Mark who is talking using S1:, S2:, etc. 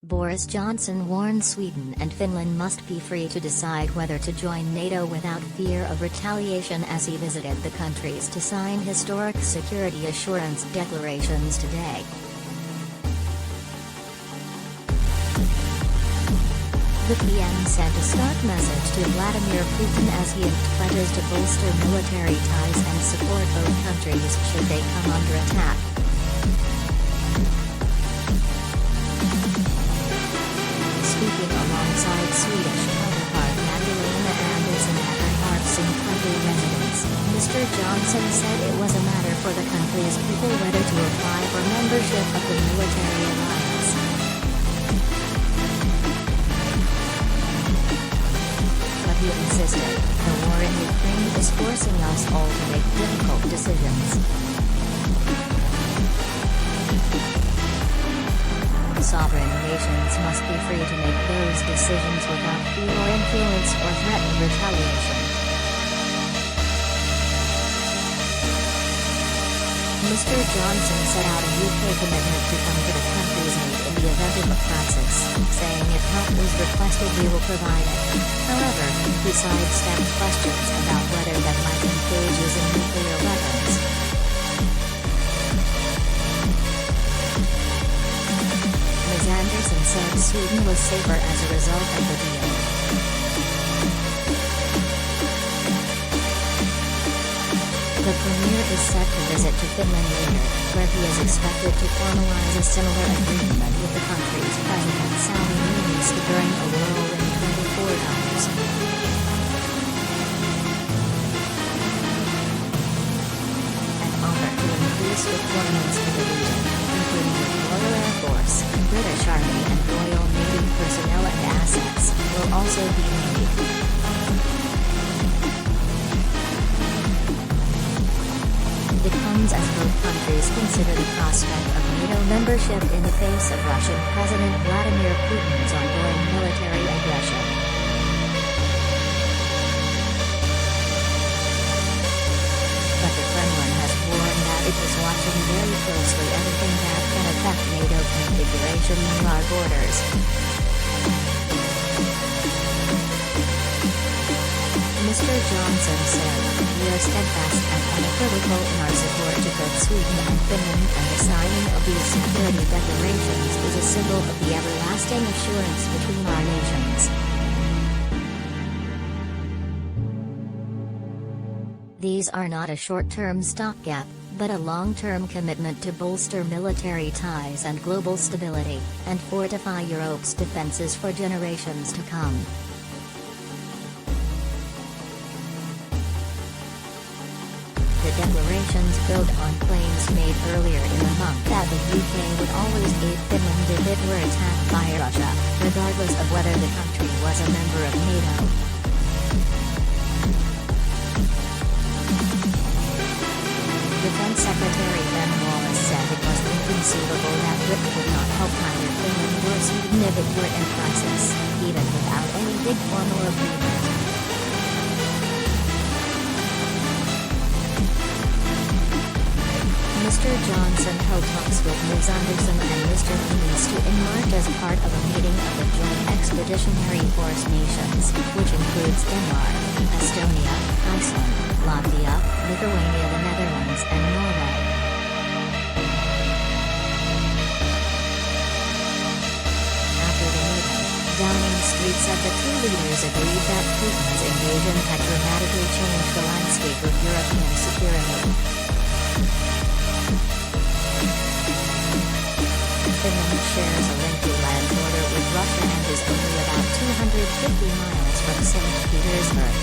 S1: Boris Johnson warned Sweden and Finland must be free to decide whether to join NATO without fear of retaliation as he visited the countries to sign historic security assurance declarations today. The PM sent a stark message to Vladimir Putin as he inked pledges to bolster military ties and support both countries should they come under attack. Speaking alongside Swedish counterpart Magdalena Andersson at her Harpsund country residence, Mr. Johnson said it was a matter for the country's people whether to apply for membership of the military alliance. But he insisted, the war in Ukraine is forcing us all to make difficult decisions. Sovereign nations must be free to make those decisions without fear or influence or threatened retaliation. Mr. Johnson set out a UK commitment to come to the country's aid in the event of a crisis, saying if help was requested we will provide it. However, he sidestepped questions about whether that might include using nuclear weapons. Ms. Andersson said Sweden was safer as a result of the deal. The Premier is set to visit to Finland later, where he is expected to formalize a similar agreement with the country's President Sauli Niinisto during a whirlwind 24 hours. An offer to increase deployments to the region, including the Royal Air Force, British Army and Royal Navy personnel and assets, will also be made. It comes as both countries consider the prospect of NATO membership in the face of Russian President Vladimir Putin's ongoing military aggression. But the Kremlin has warned that it is watching very closely anything that can affect NATO configuration near our borders. Mr. Johnson said, "We are steadfast and unequivocal in our support to both Sweden and Finland, and the signing of these security declarations is a symbol of the everlasting assurance between our nations." These are not a short-term stopgap, but a long-term commitment to bolster military ties and global stability, and fortify Europe's defenses for generations to come. The declarations build on claims made earlier in the month that the UK would always aid Finland if it were attacked by Russia, regardless of whether the country was a member of NATO. Defense Secretary Ben Wallace said it was inconceivable that Britain would not help either Finland or Sweden if it were in crisis, even without any big formal agreement. Mr. Johnson held talks with Ms. Andersson and Mr. Niinisto in March as part of a meeting of the Joint Expeditionary Force nations, which includes Denmark, Estonia, Iceland, Latvia, Lithuania, the Netherlands and Norway. After the meeting, Downing Street said the two leaders agreed that Putin's invasion had dramatically changed the landscape of European security. Finland shares a lengthy land border with Russia and is only about 250 miles from St. Petersburg.